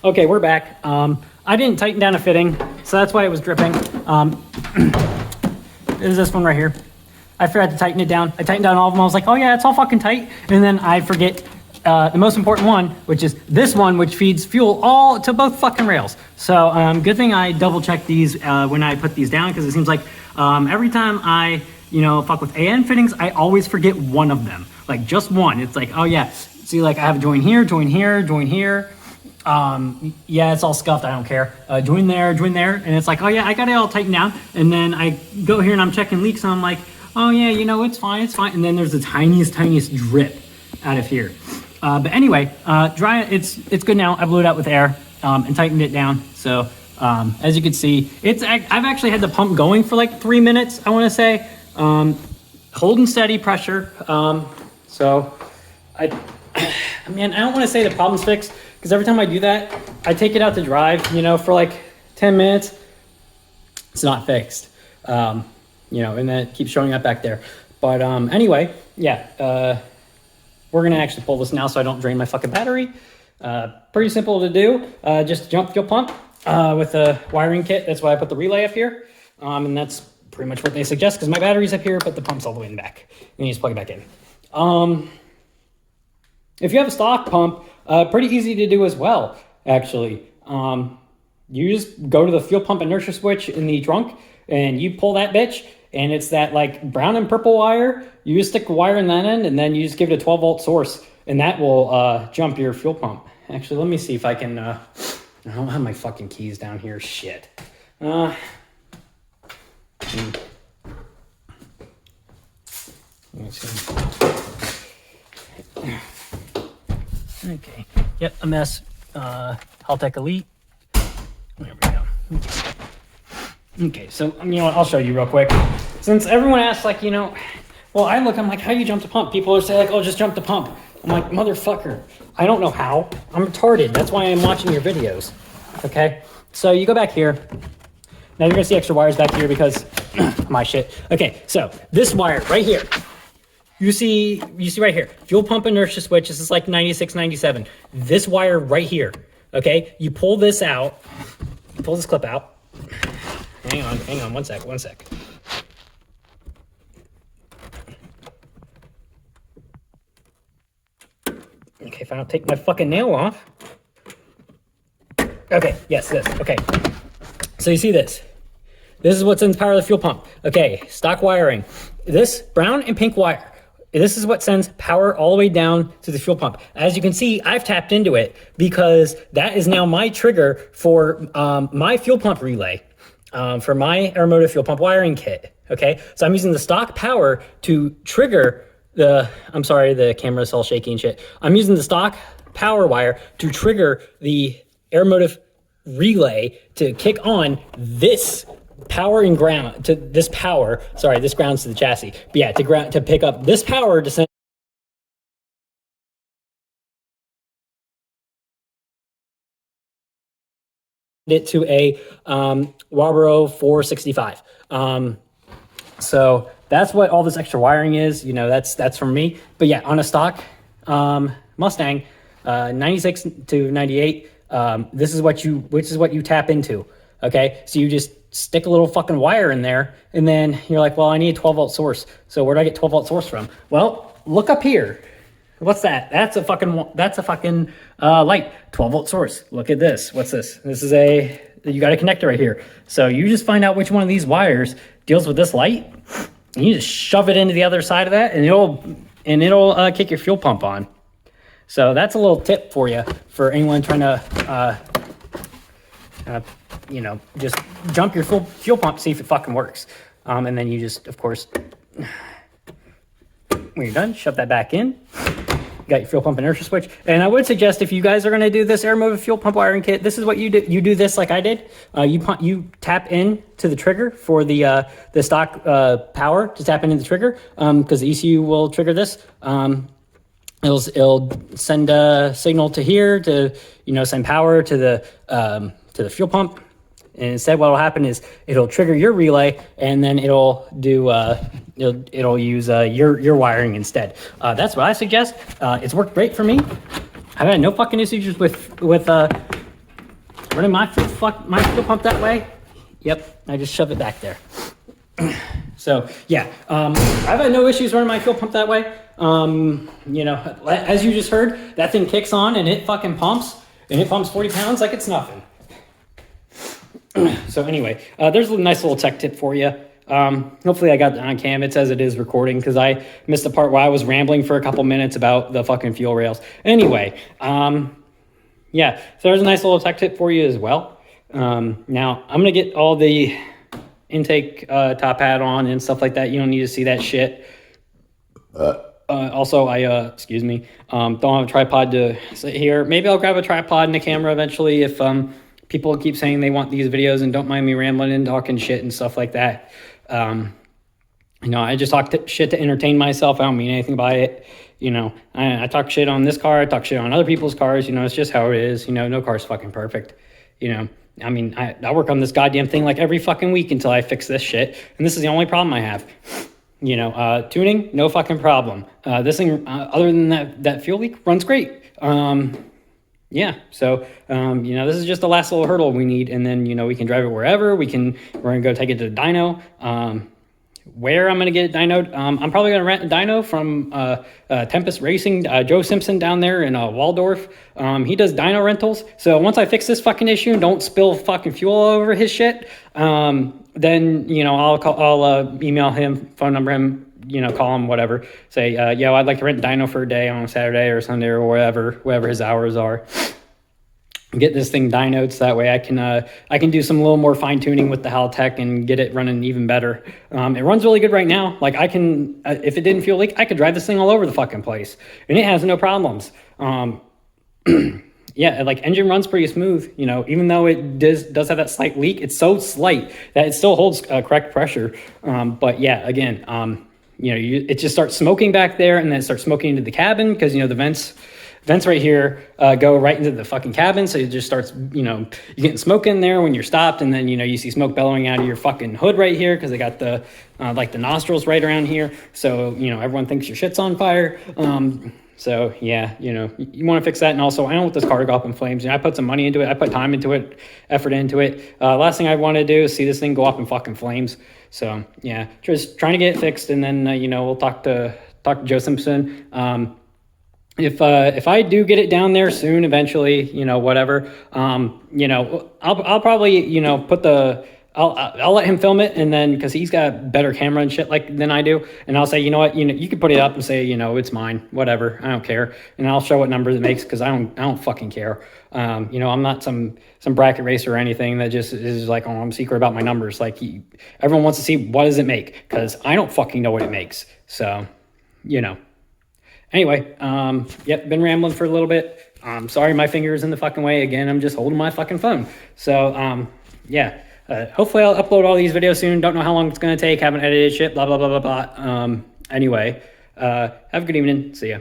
Okay, we're back. I didn't tighten down a fitting, so that's why it was dripping. Is this one right here. I forgot to tighten it down. I tightened down all of them. I was like, oh yeah, it's all fucking tight. And then I forget the most important one, which is this one, which feeds fuel all to both fucking rails. So good thing I double checked these when I put these down, because it seems like every time I, fuck with AN fittings, I always forget one of them. Like just one. It's like, oh yeah, see, like I have a joint here, joint here, joint here. Yeah, it's all scuffed, I don't care. Join there, and it's like, oh yeah, I got it all tightened down. And then I go here and I'm checking leaks, and I'm like, oh yeah, it's fine. And then there's the tiniest drip out of here. But anyway, dry it's good now. I blew it out with air and tightened it down. So as you can see, I've actually had the pump going for like 3 minutes, I want to say, holding steady pressure. So I don't want to say the problem's fixed, because every time I do that, I take it out to drive, for like 10 minutes. It's not fixed, and then it keeps showing up back there. But anyway, yeah, we're going to actually pull this now so I don't drain my fucking battery. Pretty simple to do. Just jump fuel pump with a wiring kit. That's why I put the relay up here. And that's pretty much what they suggest, because my battery's up here, but the pump's all the way in the back. And you just plug it back in. If you have a stock pump, pretty easy to do as well, actually. You just go to the fuel pump inertia switch in the trunk, and you pull that bitch, and it's that like brown and purple wire. You just stick the wire in that end, and then you just give it a 12-volt source, and that will jump your fuel pump. Actually, let me see if I can... I don't have my fucking keys down here. Shit. Let's see. Okay. Yep, a mess. Haltech Elite. There we go. Okay, so I'll show you real quick. Since everyone asks, like, well, I'm like, how do you jump the pump? People are saying, like, oh, just jump the pump. I'm like, motherfucker, I don't know how. I'm retarded. That's why I'm watching your videos. Okay? So you go back here. Now you're gonna see extra wires back here because my shit. Okay, so this wire right here. You see right here, fuel pump inertia switch. This is like 96, 97. This wire right here, okay? You pull this out, you pull this clip out. Hang on, one sec. Okay, if I don't take my fucking nail off. Okay, yes, this, okay. So you see this. This is what sends power to the fuel pump. Okay, stock wiring. This brown and pink wire. This is what sends power all the way down to the fuel pump. As you can see, I've tapped into it because that is now my trigger for my fuel pump relay, for my Aeromotive fuel pump wiring kit, okay? So I'm using the stock power to trigger I'm sorry, the camera's all shaky and shit. I'm using the stock power wire to trigger the Aeromotive relay to kick on this power and ground to this power. Sorry, this grounds to the chassis. But yeah, to pick up this power to send it to a Wabro 465. So that's what all this extra wiring is. That's from me. But yeah, on a stock Mustang 96 to 98, this is what you tap into. Okay, so you just stick a little fucking wire in there, and then you're like, well, I need a 12-volt source. So where do I get 12-volt source from? Well, look up here. What's that? That's a fucking light, 12-volt source. Look at this. What's this? You got a connector right here. So you just find out which one of these wires deals with this light, and you just shove it into the other side of that, and it'll kick your fuel pump on. So that's a little tip for you, for anyone trying to just jump your fuel pump, see if it fucking works. And then you just, of course, when you're done, shove that back in. You got your fuel pump inertia switch. And I would suggest, if you guys are going to do this Aeromotive fuel pump wiring kit, this is what you do. You do this like I did. You tap in to the trigger for the stock power to tap into the trigger, because the ECU will trigger this. It'll send a signal to here to send power to the fuel pump. And instead, what will happen is it'll trigger your relay, and then it'll do it'll use your wiring instead. That's what I suggest. It's worked great for me. I've had no fucking issues with running my fuel pump that way. Yep, I just shove it back there. So yeah, I've had no issues running my fuel pump that way. You know, as you just heard, that thing kicks on and it fucking pumps, and it pumps 40 pounds like it's nothing. So anyway, there's a nice little tech tip for you. Hopefully I got it on cam. It says it is recording because I missed the part where I was rambling for a couple minutes about the fucking fuel rails. Anyway, yeah, so there's a nice little tech tip for you as well. Now I'm going to get all the intake top hat on and stuff like that. You don't need to see that shit. Also, excuse me, don't have a tripod to sit here. Maybe I'll grab a tripod and a camera eventually if people keep saying they want these videos and don't mind me rambling and talking shit and stuff like that. You know, I just talk shit to entertain myself. I don't mean anything by it. You know, I talk shit on this car. I talk shit on other people's cars. You know, it's just how it is. You know, no car's fucking perfect. You know, I mean, I work on this goddamn thing like every fucking week until I fix this shit. And this is the only problem I have. You know, tuning, no fucking problem. This thing, other than that fuel leak, runs great. Yeah, so, you know, this is just the last little hurdle we need. And then, you know, we can drive it wherever. We're going to go take it to the dyno. Where I'm going to get it dynoed, I'm probably going to rent a dyno from Tempest Racing, Joe Simpson down there in Waldorf. He does dyno rentals. So once I fix this fucking issue and don't spill fucking fuel all over his shit, then, you know, I'll email him, phone number him, you know, call him, whatever. Say, yo, I'd like to rent a dyno for a day on a Saturday or Sunday or whatever his hours are. Get this thing dynoed so that way I can do some little more fine tuning with the Haltech and get it running even better. It runs really good right now. Like I can, if it didn't fuel leak, I could drive this thing all over the fucking place and it has no problems. Yeah, like engine runs pretty smooth, you know, even though it does have that slight leak, it's so slight that it still holds correct pressure. But yeah, again, you know, it just starts smoking back there and then it starts smoking into the cabin because, you know, the vents right here go right into the fucking cabin. So it just starts, you know, you're getting smoke in there when you're stopped. And then, you know, you see smoke bellowing out of your fucking hood right here because they got the, like the nostrils right around here. So, you know, everyone thinks your shit's on fire. So, yeah, you know, you want to fix that. And also, I don't want this car to go up in flames. You know, I put some money into it. I put time into it, effort into it. Last thing I want to do is see this thing go up in fucking flames. So, yeah, just trying to get it fixed. And then, you know, we'll talk to Joe Simpson. If I do get it down there soon, eventually, you know, whatever, you know, I'll probably, you know, I'll let him film it, and then because he's got better camera and shit like than I do, and I'll say, you know what, you know, you can put it up and say, you know, it's mine, whatever, I don't care, and I'll show what numbers it makes because I don't fucking care. You know, I'm not some bracket racer or anything that just is like, oh, I'm secret about my numbers. Like everyone wants to see what does it make because I don't fucking know what it makes. So, you know. Anyway, yep, been rambling for a little bit. Sorry, my finger's in the fucking way again. I'm just holding my fucking phone. So, yeah. Hopefully I'll upload all these videos soon. Don't know how long it's going to take. Haven't edited shit, blah, blah, blah, blah, blah. Anyway, have a good evening. See ya.